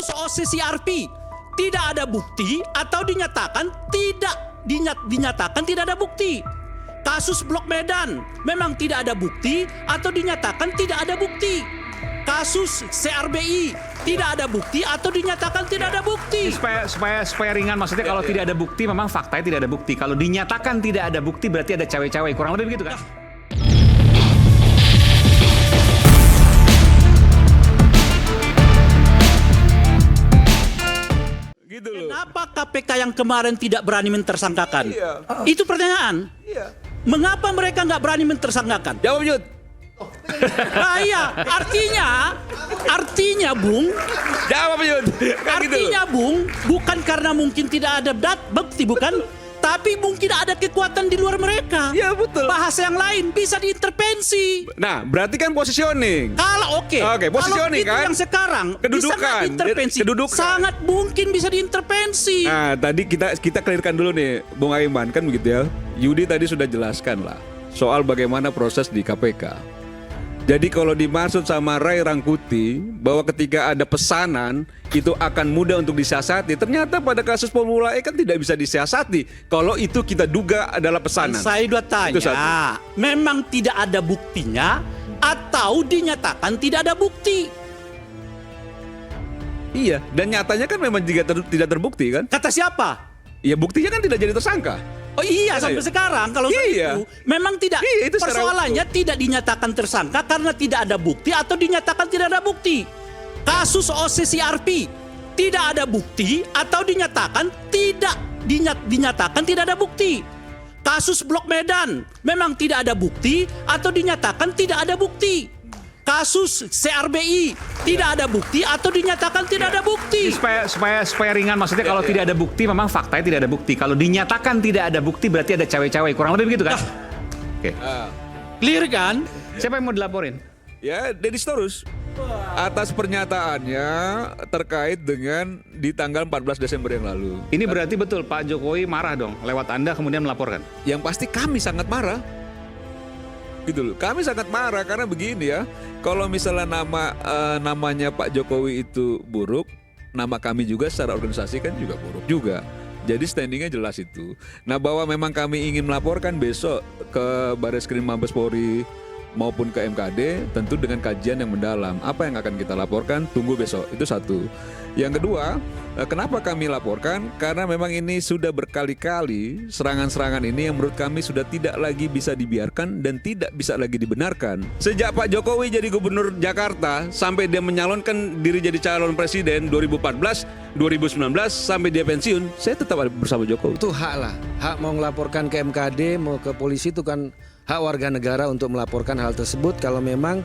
Kasus OCCRP tidak ada bukti atau dinyatakan tidak ada bukti. Kasus Blok Medan memang tidak ada bukti atau dinyatakan tidak ada bukti. Kasus CRBI tidak ada bukti atau dinyatakan tidak ada bukti. Supaya ringan, maksudnya kalau tidak ada bukti memang faktanya tidak ada bukti. Kalau dinyatakan tidak ada bukti berarti ada cawe-cawe. Kurang lebih begitu kan? Gitu loh. Kenapa KPK yang kemarin tidak berani mentersangkakan? Iya. Itu pertanyaan. Iya. Mengapa mereka nggak berani mentersangkakan? Jawab Yud. Nah, iya, artinya Bung, Jawab Yud. Kan gitu loh. artinya Bung, bukan karena mungkin tidak ada bukti, bukan, tapi mungkin ada kekuatan di luar mereka. Iya betul. Bahasa yang lain bisa diintervensi. Nah, berarti kan positioning. Kalau oke, positioning kalau itu kan? yang sekarang Kedudukan. bisa nggak diintervensi. Kedudukan. Sangat mungkin bisa diintervensi. Nah, tadi kita clearkan dulu nih, Bung Aiman, kan begitu ya. Yudi tadi sudah jelaskan lah soal bagaimana proses di KPK. Jadi kalau dimaksud sama Ray Rangkuti bahwa ketika ada pesanan itu akan mudah untuk disiasati, ternyata pada kasus Formula E kan tidak bisa disiasati kalau itu kita duga adalah pesanan. Saya sudah Itu satu. tanya, memang tidak ada buktinya atau dinyatakan tidak ada bukti? Iya, dan nyatanya kan memang juga tidak terbukti kan? Kata siapa? Ya buktinya kan tidak jadi tersangka. Oh iya, Iya, sampai iya. sekarang kalau Iya. itu memang tidak, Iya, itu secara persoalannya tidak dinyatakan tersangka karena tidak ada bukti atau dinyatakan tidak ada bukti. Kasus OCCRP tidak ada bukti atau dinyatakan dinyatakan tidak ada bukti. Kasus Blok Medan memang tidak ada bukti atau dinyatakan tidak ada bukti. Kasus CRBI tidak ada bukti atau dinyatakan tidak ada bukti. Supaya ringan, maksudnya kalau tidak ada bukti memang faktanya tidak ada bukti. Kalau dinyatakan tidak ada bukti berarti ada cawe-cawe. Kurang lebih begitu kan? Oke. Clear kan? Siapa yang mau dilaporin? Ya, Deddy Storus atas pernyataannya terkait dengan di tanggal 14 Desember yang lalu. Ini berarti betul Pak Jokowi marah dong lewat Anda kemudian melaporkan. Yang pasti kami sangat marah. Gitu loh. Kami sangat marah karena begini ya. Kalau misalnya namanya Pak Jokowi itu buruk, nama kami juga secara organisasi kan juga buruk juga. Jadi standingnya jelas itu. Nah, bahwa memang kami ingin melaporkan besok ke Barreskrim Mabes Polri maupun ke MKD, tentu dengan kajian yang mendalam. Apa yang akan kita laporkan? Tunggu besok. Itu satu. Yang kedua, kenapa kami laporkan? Karena memang ini sudah berkali-kali serangan-serangan ini yang menurut kami sudah tidak lagi bisa dibiarkan dan tidak bisa lagi dibenarkan. Sejak Pak Jokowi jadi gubernur Jakarta sampai dia menyalonkan diri jadi calon presiden 2014, 2019 sampai dia pensiun, saya tetap ada bersama Jokowi. Itu hak lah, hak mau melaporkan ke MKD, mau ke polisi itu kan hak warga negara untuk melaporkan hal tersebut kalau memang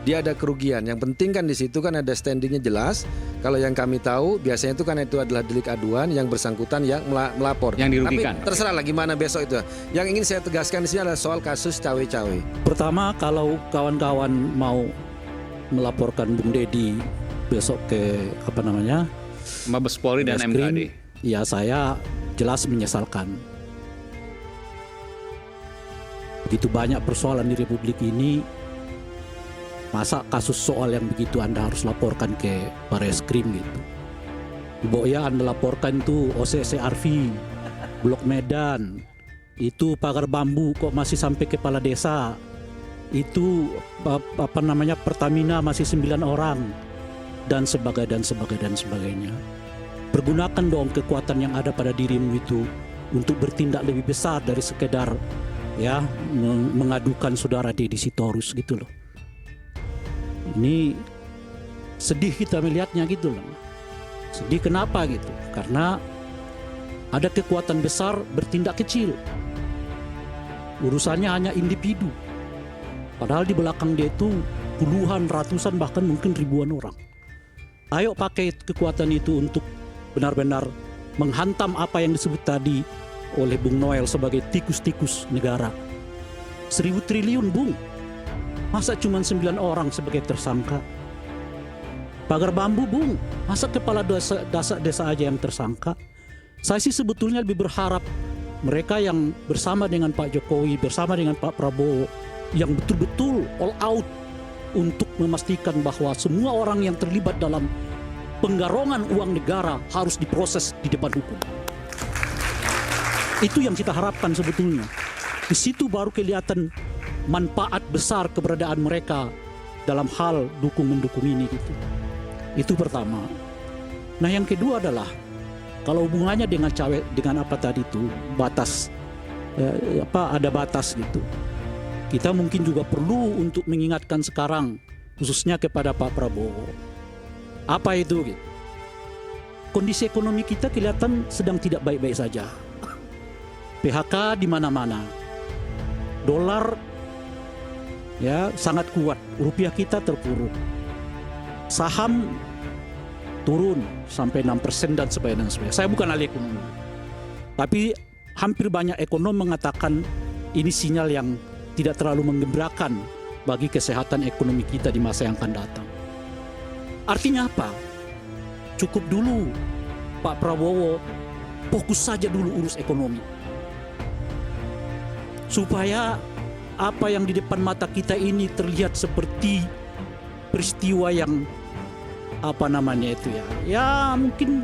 dia ada kerugian. Yang penting kan di situ kan ada standingnya jelas. Kalau yang kami tahu biasanya itu kan itu adalah delik aduan yang bersangkutan yang melapor. Yang dirugikan. Tapi terserah lah gimana besok itu. Yang ingin saya tegaskan di sini adalah soal kasus cawe-cawe. Pertama, kalau kawan-kawan mau melaporkan Bung Deddy besok ke Mabes Polri dan Barreskrim, MKD. ya saya jelas menyesalkan. Begitu banyak persoalan di Republik ini, masa kasus soal yang begitu Anda harus laporkan ke Barreskrim gitu. Ya Anda laporkan itu OCCRP, Blok Medan, itu pagar bambu kok masih sampai kepala desa, itu Pertamina masih 9 orang, dan sebagainya. Pergunakan dong kekuatan yang ada pada dirimu itu untuk bertindak lebih besar dari sekedar ya mengadukan saudara Deddy Sitorus gitu loh. Ini sedih kita melihatnya gitu loh. Sedih kenapa gitu? Karena ada kekuatan besar bertindak kecil. Urusannya hanya individu. Padahal di belakang dia itu puluhan, ratusan, bahkan mungkin ribuan orang. Ayo pakai kekuatan itu untuk benar-benar menghantam apa yang disebut tadi oleh Bung Noel sebagai tikus-tikus negara. 1.000 triliun Bung. Masa cuma 9 orang sebagai tersangka? Pagar bambu Bung, masa kepala desa aja yang tersangka? Saya sih sebetulnya lebih berharap mereka yang bersama dengan Pak Jokowi, bersama dengan Pak Prabowo, yang betul-betul all out untuk memastikan bahwa semua orang yang terlibat dalam penggarongan uang negara harus diproses di depan hukum. Itu yang kita harapkan sebetulnya. Di situ baru kelihatan manfaat besar keberadaan mereka dalam hal dukung-mendukung ini gitu. Itu pertama. Nah, yang kedua adalah kalau hubungannya dengan apa tadi itu batas ada batas gitu. Kita mungkin juga perlu untuk mengingatkan sekarang khususnya kepada Pak Prabowo. Apa itu gitu? Kondisi ekonomi kita kelihatan sedang tidak baik-baik saja. PHK di mana-mana. Dolar ya sangat kuat, rupiah kita terpuruk. Saham turun sampai 6% dan sebagainya. Saya bukan ahli ekonomi. Tapi hampir banyak ekonom mengatakan ini sinyal yang tidak terlalu menggembirakan bagi kesehatan ekonomi kita di masa yang akan datang. Artinya apa? Cukup dulu Pak Prabowo fokus saja dulu urus ekonomi. Supaya apa yang di depan mata kita ini terlihat seperti peristiwa yang ya mungkin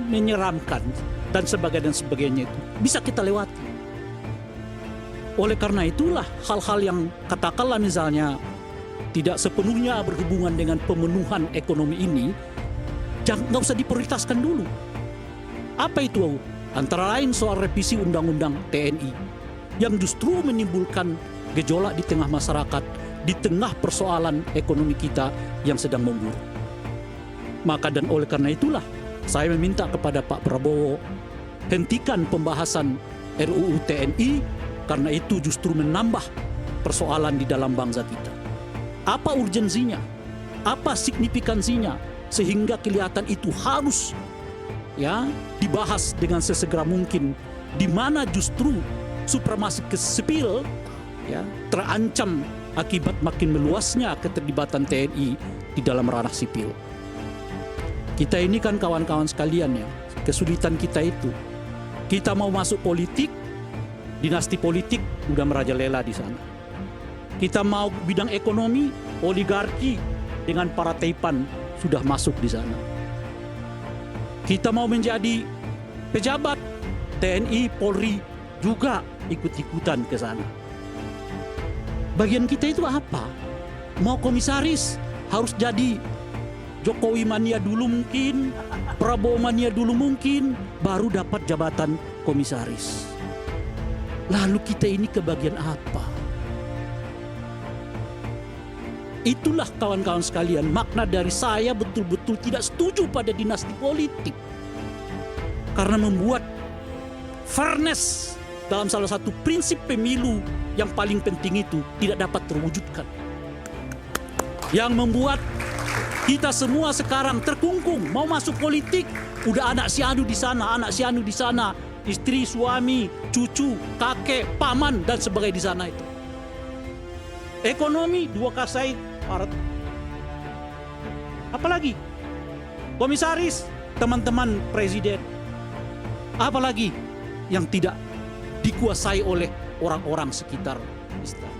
menyeramkan dan sebagainya itu bisa kita lewati. Oleh karena itulah hal-hal yang katakanlah misalnya tidak sepenuhnya berhubungan dengan pemenuhan ekonomi ini nggak usah diprioritaskan dulu. Apa itu? Antara lain soal revisi undang-undang TNI yang justru menimbulkan gejolak di tengah masyarakat, di tengah persoalan ekonomi kita yang sedang memburuk. Maka dan oleh karena itulah saya meminta kepada Pak Prabowo hentikan pembahasan RUU TNI karena itu justru menambah persoalan di dalam bangsa kita. Apa urgensinya? Apa signifikansinya sehingga kelihatan itu harus ya dibahas dengan sesegera mungkin, di mana justru supremasi sipil ya terancam akibat makin meluasnya keterlibatan TNI di dalam ranah sipil. Kita ini kan kawan-kawan sekalian ya, kesulitan kita itu. Kita mau masuk politik, dinasti politik udah merajalela di sana. Kita mau bidang ekonomi, oligarki dengan para taipan sudah masuk di sana. Kita mau menjadi pejabat, TNI, Polri juga ikut-ikutan ke sana. Bagian kita itu apa? Mau komisaris harus jadi Jokowi mania dulu mungkin, Prabowo mania dulu mungkin, baru dapat jabatan komisaris. Lalu kita ini kebagian apa? Itulah kawan-kawan sekalian makna dari saya betul-betul tidak setuju pada dinasti politik. Karena membuat fairness dalam salah satu prinsip pemilu yang paling penting itu tidak dapat terwujudkan. Yang membuat kita semua sekarang terkungkung, mau masuk politik, udah anak si anu di sana, anak si anu di sana, istri, suami, cucu, kakek, paman dan sebagainya di sana itu. Ekonomi dua kasai parat. Apalagi komisaris, teman-teman presiden. Apalagi yang tidak dikuasai oleh orang-orang sekitar istana.